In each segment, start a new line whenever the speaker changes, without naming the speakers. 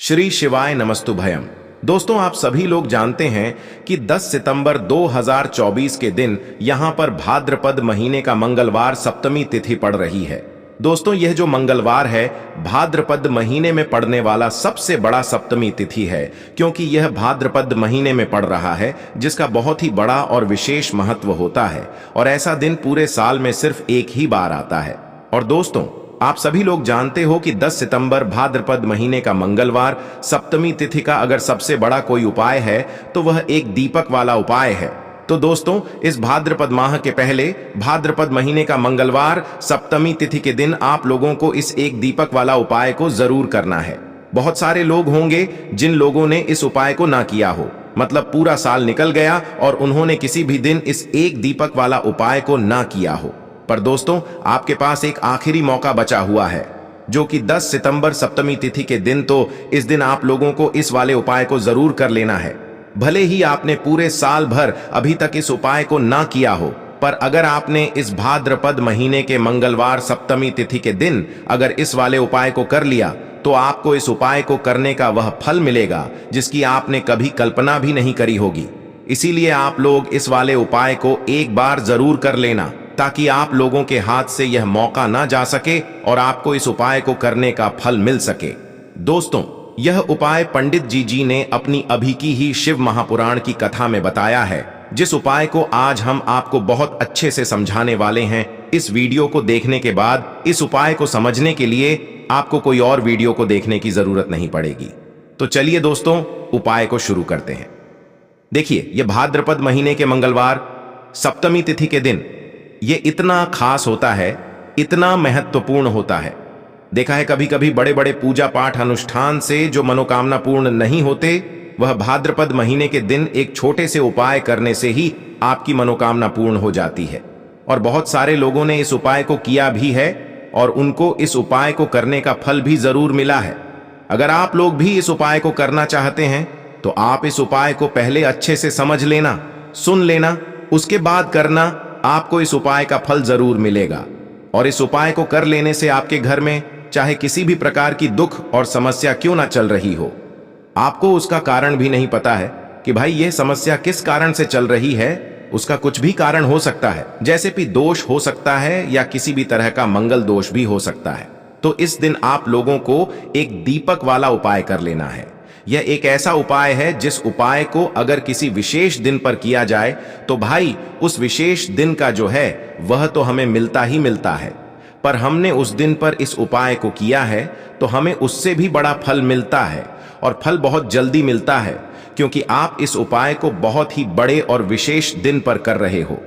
श्री शिवाय नमस्तुभयम। दोस्तों, आप सभी लोग जानते हैं कि 10 सितंबर 2024 के दिन यहां पर भाद्रपद महीने का मंगलवार सप्तमी तिथि पड़ रही है। दोस्तों, यह जो मंगलवार है भाद्रपद महीने में पड़ने वाला सबसे बड़ा सप्तमी तिथि है, क्योंकि यह भाद्रपद महीने में पड़ रहा है, जिसका बहुत ही बड़ा और विशेष महत्व होता है और ऐसा दिन पूरे साल में सिर्फ एक ही बार आता है। और दोस्तों, आप सभी लोग जानते हो कि 10 सितंबर भाद्रपद महीने का मंगलवार सप्तमी तिथि का अगर सबसे बड़ा कोई उपाय है तो वह एक दीपक वाला उपाय है। तो दोस्तों, इस भाद्रपद माह के पहले भाद्रपद महीने का मंगलवार सप्तमी तिथि के दिन आप लोगों को इस एक दीपक वाला उपाय को जरूर करना है। बहुत सारे लोग होंगे जिन लोगों ने इस उपाय को ना किया हो, मतलब पूरा साल निकल गया और उन्होंने किसी भी दिन इस एक दीपक वाला उपाय को ना किया हो। पर दोस्तों, आपके पास एक आखिरी मौका बचा हुआ है, जो कि 10 सितंबर सप्तमी तिथि के दिन। तो इस दिन आप लोगों को इस वाले उपाय को जरूर कर लेना है। भले ही आपने पूरे साल भर अभी तक इस उपाय को ना किया हो, पर अगर आपने इस भाद्रपद महीने के मंगलवार सप्तमी तिथि के दिन अगर इस वाले उपाय को कर लिया तो आपको इस उपाय को करने का वह फल मिलेगा जिसकी आपने कभी कल्पना भी नहीं करी होगी। इसीलिए आप लोग इस वाले उपाय को एक बार जरूर कर लेना, ताकि आप लोगों के हाथ से यह मौका ना जा सके और आपको इस उपाय को करने का फल मिल सके। दोस्तों, यह उपाय पंडित जी ने अपनी अभी की ही शिव महापुराण की कथा में बताया है, जिस उपाय को आज हम आपको बहुत अच्छे से समझाने वाले हैं। इस वीडियो को देखने के बाद इस उपाय को समझने के लिए आपको कोई और वीडियो को देखने की जरूरत नहीं पड़ेगी। तो चलिए दोस्तों, उपाय को शुरू करते हैं। देखिए, यह भाद्रपद महीने के मंगलवार सप्तमी तिथि के दिन ये इतना खास होता है, इतना महत्वपूर्ण होता है। देखा है कभी कभी बड़े बड़े पूजा पाठ अनुष्ठान से जो मनोकामना पूर्ण नहीं होते, वह भाद्रपद महीने के दिन एक छोटे से उपाय करने से ही आपकी मनोकामना पूर्ण हो जाती है। और बहुत सारे लोगों ने इस उपाय को किया भी है और उनको इस उपाय को करने का फल भी जरूर मिला है। अगर आप लोग भी इस उपाय को करना चाहते हैं तो आप इस उपाय को पहले अच्छे से समझ लेना, सुन लेना, उसके बाद करना। आपको इस उपाय का फल जरूर मिलेगा। और इस उपाय को कर लेने से आपके घर में चाहे किसी भी प्रकार की दुख और समस्या क्यों ना चल रही हो, आपको उसका कारण भी नहीं पता है कि भाई यह समस्या किस कारण से चल रही है, उसका कुछ भी कारण हो सकता है, जैसे कि दोष हो सकता है या किसी भी तरह का मंगल दोष भी हो सकता है। तो इस दिन आप लोगों को एक दीपक वाला उपाय कर लेना है। यह एक ऐसा उपाय है जिस उपाय को अगर किसी विशेष दिन पर किया जाए तो भाई उस विशेष दिन का जो है वह तो हमें मिलता ही मिलता है, पर हमने उस दिन पर इस उपाय को किया है तो हमें उससे भी बड़ा फल मिलता है और फल बहुत जल्दी मिलता है, क्योंकि आप इस उपाय को बहुत ही बड़े और विशेष दिन पर कर रहे हो।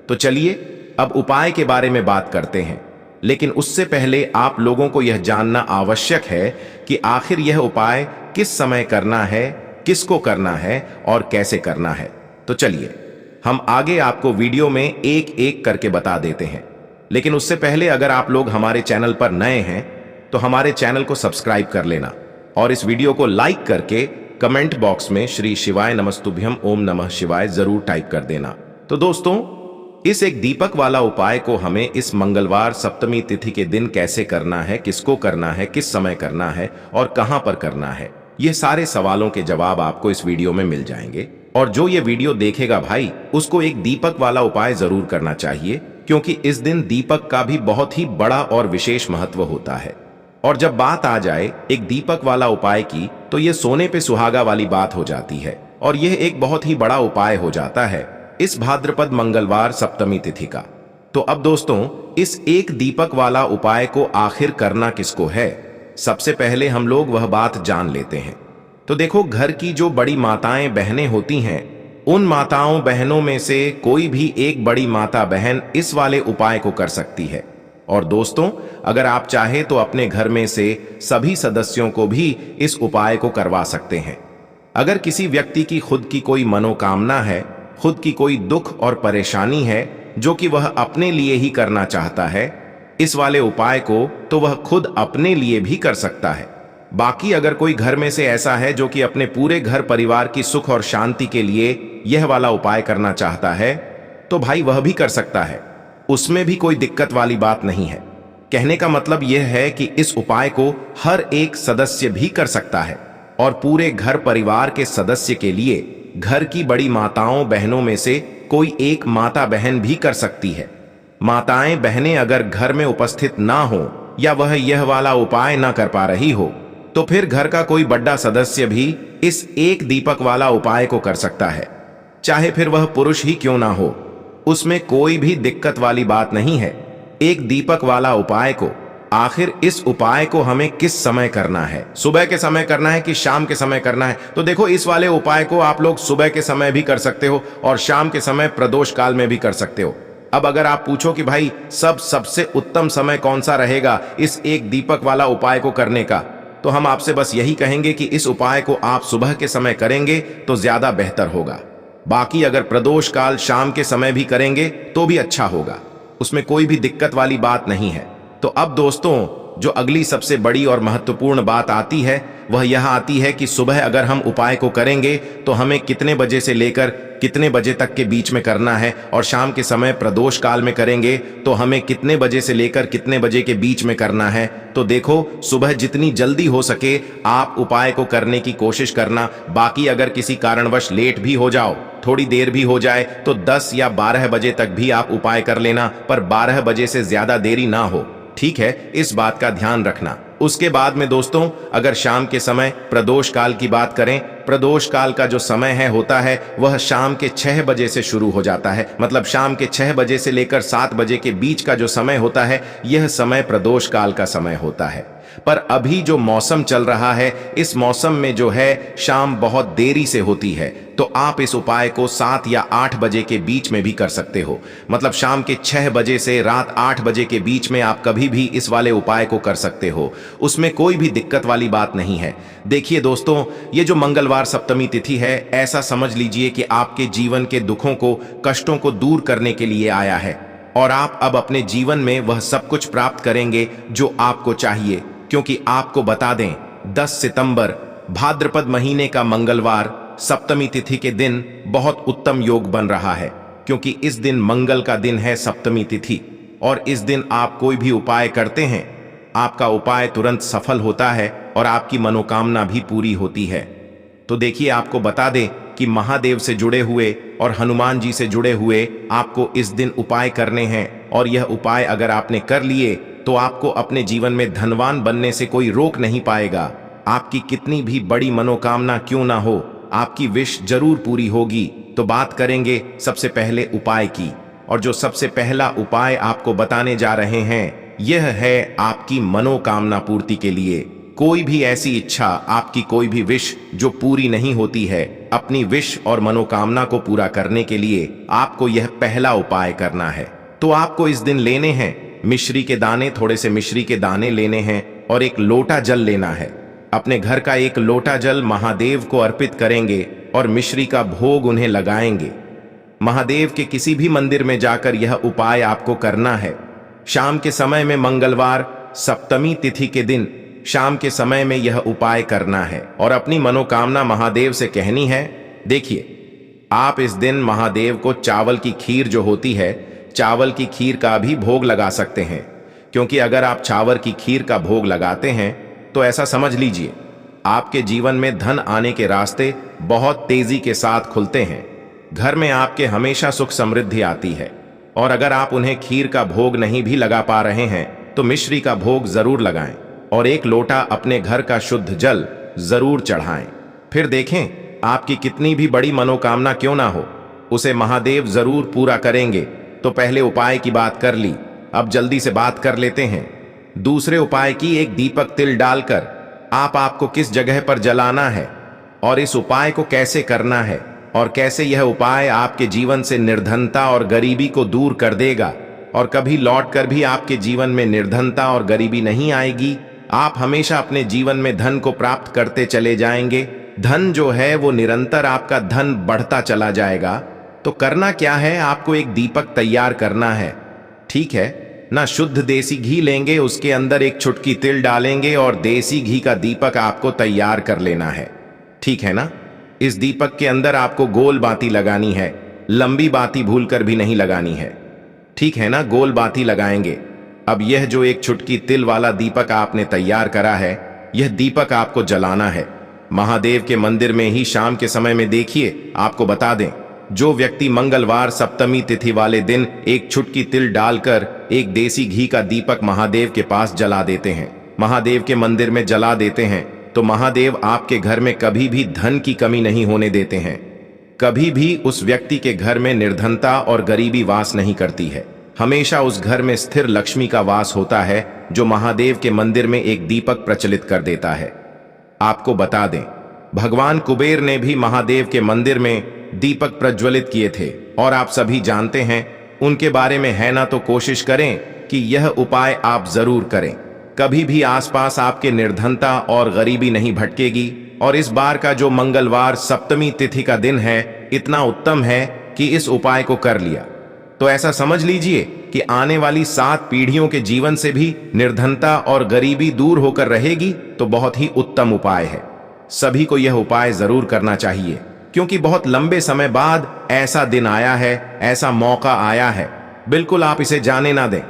तो चलिए अब उपाय के बारे में बात करते हैं, लेकिन उससे पहले आप लोगों को यह जानना आवश्यक है कि आखिर यह उपाय किस समय करना है, किसको करना है और कैसे करना है। तो चलिए हम आगे आपको वीडियो में एक एक करके बता देते हैं। लेकिन उससे पहले अगर आप लोग हमारे चैनल पर नए हैं तो हमारे चैनल को सब्सक्राइब कर लेना और इस वीडियो को लाइक करके कमेंट बॉक्स में श्री शिवाय नमस्तुभ्यम ओम नमः शिवाय जरूर टाइप कर देना। तो दोस्तों, इस एक दीपक वाला उपाय को हमें इस मंगलवार सप्तमी तिथि के दिन कैसे करना है, किसको करना है, किस समय करना है और कहां पर करना है, ये सारे सवालों के जवाब आपको इस वीडियो में मिल जाएंगे। और जो ये वीडियो देखेगा भाई, उसको एक दीपक वाला उपाय जरूर करना चाहिए, क्योंकि इस दिन दीपक का भी बहुत ही बड़ा और विशेष महत्व होता है। और जब बात आ जाए एक दीपक वाला उपाय की, तो ये सोने पे सुहागा वाली बात हो जाती है और यह एक बहुत ही बड़ा उपाय हो जाता है इस भाद्रपद मंगलवार सप्तमी तिथि का। तो अब दोस्तों, इस एक दीपक वाला उपाय को आखिर करना किसको है, सबसे पहले हम लोग वह बात जान लेते हैं। तो देखो, घर की जो बड़ी माताएं बहनें होती हैं, उन माताओं बहनों में से कोई भी एक बड़ी माता बहन इस वाले उपाय को कर सकती है। और दोस्तों, अगर आप चाहे तो अपने घर में से सभी सदस्यों को भी इस उपाय को करवा सकते हैं। अगर किसी व्यक्ति की खुद की कोई मनोकामना है, खुद की कोई दुख और परेशानी है जो कि वह अपने लिए ही करना चाहता है इस वाले उपाय को, तो वह खुद अपने लिए भी कर सकता है। बाकी अगर कोई घर में से ऐसा है जो कि अपने पूरे घर परिवार की सुख और शांति के लिए यह वाला उपाय करना चाहता है, तो भाई वह भी कर सकता है, उसमें भी कोई दिक्कत वाली बात नहीं है। कहने का मतलब यह है कि इस उपाय को हर एक सदस्य भी कर सकता है। और पूरे घर परिवार के सदस्य के लिए घर की बड़ी माताओं बहनों में से कोई एक माता बहन भी कर सकती है। माताएं बहनें अगर घर में उपस्थित ना हो या वह यह वाला उपाय ना कर पा रही हो तो फिर घर का कोई बड़ा सदस्य भी इस एक दीपक वाला उपाय को कर सकता है, चाहे फिर वह पुरुष ही क्यों ना हो। उसमें कोई भी दिक्कत वाली बात नहीं है। एक दीपक वाला उपाय को आखिर इस उपाय को हमें किस समय करना है, सुबह के समय करना है कि शाम के समय करना है? तो देखो, इस वाले उपाय को आप लोग सुबह के समय भी कर सकते हो और शाम के समय प्रदोष काल में भी कर सकते हो। अब अगर आप पूछो कि भाई सबसे उत्तम समय कौन सा रहेगा इस एक दीपक वाला उपाय को करने का, तो हम आपसे बस यही कहेंगे कि इस उपाय को आप सुबह के समय करेंगे तो ज्यादा बेहतर होगा। बाकी अगर प्रदोष काल शाम के समय भी करेंगे तो भी अच्छा होगा, उसमें कोई भी दिक्कत वाली बात नहीं है। तो अब दोस्तों, जो अगली सबसे बड़ी और महत्वपूर्ण बात आती है वह यह आती है कि सुबह अगर हम उपाय को करेंगे तो हमें कितने बजे से लेकर कितने बजे तक के बीच में करना है, और शाम के समय प्रदोष काल में करेंगे तो हमें कितने बजे से लेकर कितने बजे के बीच में करना है। तो देखो, सुबह जितनी जल्दी हो सके आप उपाय को करने की कोशिश करना। बाकी अगर किसी कारणवश लेट भी हो जाओ, थोड़ी देर भी हो जाए, तो 10 या 12 बजे तक भी आप उपाय कर लेना, पर 12 बजे से ज्यादा देरी ना हो, ठीक है? इस बात का ध्यान रखना। उसके बाद में दोस्तों, अगर शाम के समय प्रदोष काल की बात करें, प्रदोष काल का जो समय है होता है वह शाम के 6 बजे से शुरू हो जाता है। मतलब शाम के 6 बजे से लेकर 7 बजे के बीच का जो समय होता है यह समय प्रदोष काल का समय होता है। पर अभी जो मौसम चल रहा है, इस मौसम में जो है शाम बहुत देरी से होती है, तो आप इस उपाय को 7 या 8 बजे के बीच में भी कर सकते हो। मतलब शाम के 6 बजे से रात 8 बजे के बीच में आप कभी भी इस वाले उपाय को कर सकते हो, उसमें कोई भी दिक्कत वाली बात नहीं है। देखिए दोस्तों, ये जो मंगलवार सप्तमी तिथि है, ऐसा समझ लीजिए कि आपके जीवन के दुखों को, कष्टों को दूर करने के लिए आया है, और आप अब अपने जीवन में वह सब कुछ प्राप्त करेंगे जो आपको चाहिए। क्योंकि आपको बता दें, 10 सितंबर भाद्रपद महीने का मंगलवार सप्तमी तिथि के दिन बहुत उत्तम योग बन रहा है, क्योंकि इस दिन मंगल का दिन है सप्तमी तिथि, और इस दिन आप कोई भी उपाय करते हैं, आपका उपाय तुरंत सफल होता है और आपकी मनोकामना भी पूरी होती है। तो देखिए, आपको बता दें कि महादेव से जुड़े हुए और हनुमान जी से जुड़े हुए आपको इस दिन उपाय करने हैं, और यह उपाय अगर आपने कर लिए तो आपको अपने जीवन में धनवान बनने से कोई रोक नहीं पाएगा। आपकी कितनी भी बड़ी मनोकामना क्यों ना हो, आपकी विश जरूर पूरी होगी। तो बात करेंगे सबसे पहले उपाय की, और जो सबसे पहला उपाय आपको बताने जा रहे हैं यह है आपकी मनोकामना पूर्ति के लिए। कोई भी ऐसी इच्छा, आपकी कोई भी विश जो पूरी नहीं होती है, अपनी विश और मनोकामना को पूरा करने के लिए आपको यह पहला उपाय करना है। तो आपको इस दिन लेने हैं मिश्री के दाने, थोड़े से मिश्री के दाने लेने हैं, और एक लोटा जल लेना है। अपने घर का एक लोटा जल महादेव को अर्पित करेंगे और मिश्री का भोग उन्हें लगाएंगे। महादेव के किसी भी मंदिर में जाकर यह उपाय आपको करना है। शाम के समय में, मंगलवार सप्तमी तिथि के दिन शाम के समय में यह उपाय करना है और अपनी मनोकामना महादेव से कहनी है। देखिए, आप इस दिन महादेव को चावल की खीर जो होती है, चावल की खीर का भी भोग लगा सकते हैं, क्योंकि अगर आप चावल की खीर का भोग लगाते हैं तो ऐसा समझ लीजिए आपके जीवन में धन आने के रास्ते बहुत तेजी के साथ खुलते हैं। घर में आपके हमेशा सुख समृद्धि आती है। और अगर आप उन्हें खीर का भोग नहीं भी लगा पा रहे हैं तो मिश्री का भोग जरूर लगाएं, और एक लोटा अपने घर का शुद्ध जल जरूर चढ़ाएं। फिर देखें, आपकी कितनी भी बड़ी मनोकामना क्यों ना हो, उसे महादेव जरूर पूरा करेंगे। तो पहले उपाय की बात कर ली, अब जल्दी से बात कर लेते हैं दूसरे उपाय की। एक दीपक तिल डालकर आपको किस जगह पर जलाना है, और इस उपाय को कैसे करना है, और कैसे यह उपाय आपके जीवन से निर्धनता और गरीबी को दूर कर देगा, और कभी लौटकर भी आपके जीवन में निर्धनता और गरीबी नहीं आएगी। आप हमेशा अपने जीवन में धन को प्राप्त करते चले जाएंगे। धन जो है वो निरंतर आपका धन बढ़ता चला जाएगा। तो करना क्या है, आपको एक दीपक तैयार करना है, ठीक है ना? शुद्ध देसी घी लेंगे, उसके अंदर एक चुटकी तिल डालेंगे और देसी घी का दीपक आपको तैयार कर लेना है, ठीक है ना? इस दीपक के अंदर आपको गोल बाती लगानी है, लंबी बाती भूलकर भी नहीं लगानी है, ठीक है ना? गोल बाती लगाएंगे। अब यह जो एक चुटकी तिल वाला दीपक आपने तैयार करा है, यह दीपक आपको जलाना है। महादेव के मंदिर में ही शाम के समय में देखिए, आपको बता दें, जो व्यक्ति मंगलवार सप्तमी तिथि वाले दिन एक चुटकी तिल डालकर एक देसी घी का दीपक महादेव के पास जला देते हैं, महादेव के मंदिर में जला देते हैं, तो महादेव आपके घर में कभी भी धन की कमी नहीं होने देते हैं। कभी भी उस व्यक्ति के घर में निर्धनता और गरीबी वास नहीं करती है। हमेशा उस घर में स्थिर लक्ष्मी का वास होता है, जो महादेव के मंदिर में एक दीपक प्रचलित कर देता है। आपको बता दें, भगवान कुबेर ने भी महादेव के मंदिर में दीपक प्रज्वलित किए थे और आप सभी जानते हैं उनके बारे में, है ना? तो कोशिश करें कि यह उपाय आप जरूर करें। कभी भी आसपास आपके निर्धनता और गरीबी नहीं भटकेगी। और इस बार का जो मंगलवार सप्तमी तिथि का दिन है, इतना उत्तम है कि इस उपाय को कर लिया तो ऐसा समझ लीजिए कि आने वाली 7 पीढ़ियों के जीवन से भी निर्धनता और गरीबी दूर होकर रहेगी। तो बहुत ही उत्तम उपाय है, सभी को यह उपाय जरूर करना चाहिए, क्योंकि बहुत लंबे समय बाद ऐसा दिन आया है, ऐसा मौका आया है। बिल्कुल आप इसे जाने ना दें।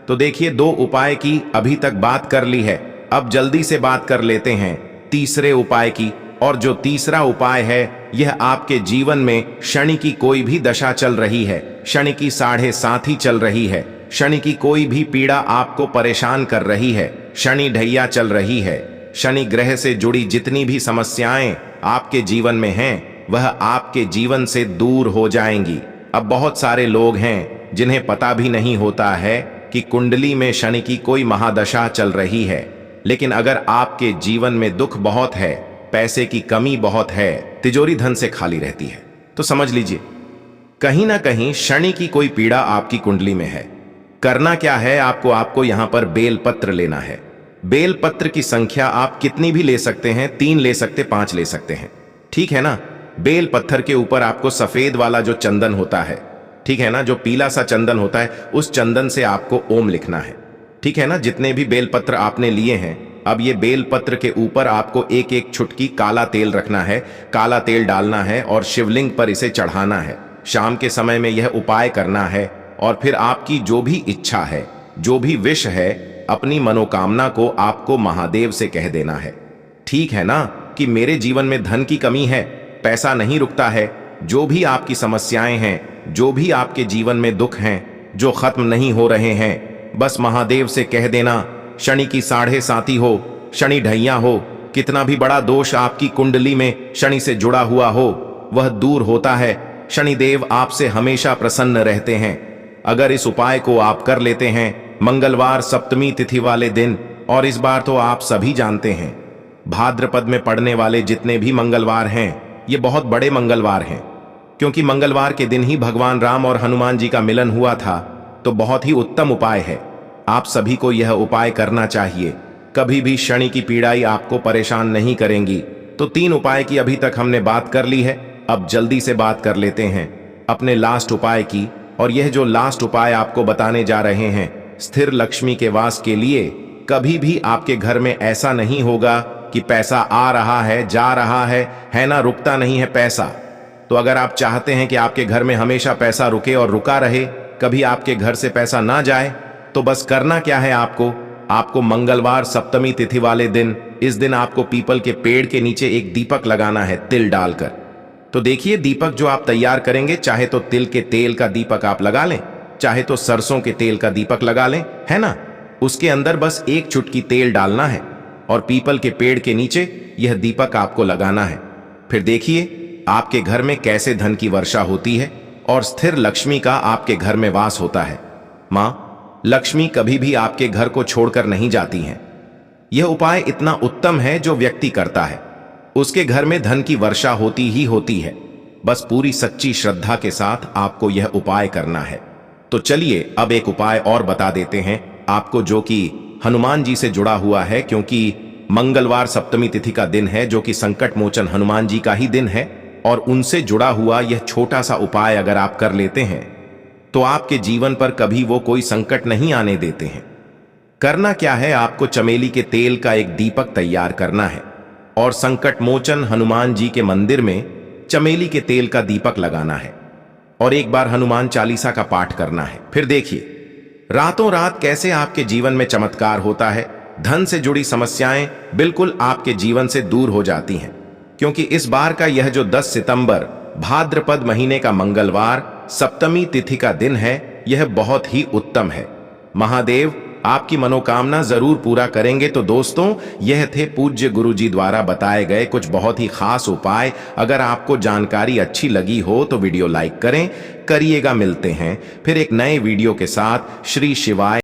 तो देखिए, 2 उपाय की अभी तक बात कर ली है, अब जल्दी से बात कर लेते हैं तीसरे उपाय की। और जो तीसरा उपाय है, यह आपके जीवन में शनि की कोई भी दशा चल रही है, शनि की 7.5 चल रही है, शनि की कोई भी पीड़ा आपको परेशान कर रही है, शनि ढैया चल रही है, शनि ग्रह से जुड़ी जितनी भी समस्याएं आपके जीवन में हैं, वह आपके जीवन से दूर हो जाएंगी। अब बहुत सारे लोग हैं जिन्हें पता भी नहीं होता है कि कुंडली में शनि की कोई महादशा चल रही है। लेकिन अगर आपके जीवन में दुख बहुत है, पैसे की कमी बहुत है, तिजोरी धन से खाली रहती है, तो समझ लीजिए कहीं ना कहीं शनि की कोई पीड़ा आपकी कुंडली में है। करना क्या है आपको यहां पर बेलपत्र लेना है। बेलपत्र की संख्या आप कितनी भी ले सकते हैं, 3 ले सकते, 5 ले सकते हैं, ठीक है ना। बेल पत्थर के ऊपर आपको सफेद वाला जो चंदन होता है, ठीक है ना, जो पीला सा चंदन होता है, उस चंदन से आपको ओम लिखना है, ठीक है ना। जितने भी बेलपत्र आपने लिए हैं, अब ये बेलपत्र के ऊपर आपको एक एक चुटकी काला तेल रखना है, काला तेल डालना है और शिवलिंग पर इसे चढ़ाना है। शाम के समय में यह उपाय करना है और फिर आपकी जो भी इच्छा है, जो भी विश है, अपनी मनोकामना को आपको महादेव से कह देना है, ठीक है ना, कि मेरे जीवन में धन की कमी है, पैसा नहीं रुकता है, जो भी आपकी समस्याएं हैं, जो भी आपके जीवन में दुख हैं, जो खत्म नहीं हो रहे हैं, बस महादेव से कह देना। शनि की 7.5 हो, शनि ढैया हो, कितना भी बड़ा दोष आपकी कुंडली में शनि से जुड़ा हुआ हो, वह दूर होता है। शनिदेव आपसे हमेशा प्रसन्न रहते हैं। अगर इस उपाय को आप कर लेते हैं मंगलवार सप्तमी तिथि वाले दिन, और इस बार तो आप सभी जानते हैं भाद्रपद में पड़ने वाले जितने भी मंगलवार हैं, ये बहुत बड़े मंगलवार हैं, क्योंकि मंगलवार के दिन ही भगवान राम और हनुमान जी का मिलन हुआ था। तो बहुत ही उत्तम उपाय है, आप सभी को यह उपाय करना चाहिए। कभी भी शनि की पीड़ाई आपको परेशान नहीं करेंगी। तो 3 उपाय की अभी तक हमने बात कर ली है, अब जल्दी से बात कर लेते हैं अपने लास्ट उपाय की। और यह जो लास्ट उपाय आपको बताने जा रहे हैं, स्थिर लक्ष्मी के वास के लिए। कभी भी आपके घर में ऐसा नहीं होगा कि पैसा आ रहा है, जा रहा है ना, रुकता नहीं है पैसा। तो अगर आप चाहते हैं कि आपके घर में हमेशा पैसा रुके और रुका रहे, कभी आपके घर से पैसा ना जाए, तो बस करना क्या है, आपको मंगलवार सप्तमी तिथि वाले दिन, इस दिन आपको पीपल के पेड़ के नीचे एक दीपक लगाना है तिल डालकर। तो देखिए, दीपक जो आप तैयार करेंगे, चाहे तो तिल के तेल का दीपक आप लगा लें, चाहे तो सरसों के तेल का दीपक लगा लें, है ना। उसके अंदर बस एक चुटकी तेल डालना है और पीपल के पेड़ के नीचे यह दीपक आपको लगाना है। फिर देखिए आपके घर में कैसे धन की वर्षा होती है और स्थिर लक्ष्मी का आपके घर में वास होता है। मां लक्ष्मी कभी भी आपके घर को छोड़कर नहीं जाती हैं। यह उपाय इतना उत्तम है, जो व्यक्ति करता है उसके घर में धन की वर्षा होती ही होती है। बस पूरी सच्ची श्रद्धा के साथ आपको यह उपाय करना है। तो चलिए अब एक उपाय और बता देते हैं आपको, जो कि हनुमान जी से जुड़ा हुआ है, क्योंकि मंगलवार सप्तमी तिथि का दिन है, जो कि संकट मोचन हनुमान जी का ही दिन है। और उनसे जुड़ा हुआ यह छोटा सा उपाय अगर आप कर लेते हैं, तो आपके जीवन पर कभी वो कोई संकट नहीं आने देते हैं। करना क्या है, आपको चमेली के तेल का एक दीपक तैयार करना है और संकट मोचन हनुमान जी के मंदिर में चमेली के तेल का दीपक लगाना है और एक बार हनुमान चालीसा का पाठ करना है। फिर देखिए रातों रात कैसे आपके जीवन में चमत्कार होता है। धन से जुड़ी समस्याएं बिल्कुल आपके जीवन से दूर हो जाती हैं। क्योंकि इस बार का यह जो 10 सितंबर भाद्रपद महीने का मंगलवार सप्तमी तिथि का दिन है, यह बहुत ही उत्तम है। महादेव आपकी मनोकामना जरूर पूरा करेंगे। तो दोस्तों, यह थे पूज्य गुरुजी द्वारा बताए गए कुछ बहुत ही खास उपाय। अगर आपको जानकारी अच्छी लगी हो तो वीडियो लाइक करिएगा। मिलते हैं फिर एक नए वीडियो के साथ। श्री शिवाय।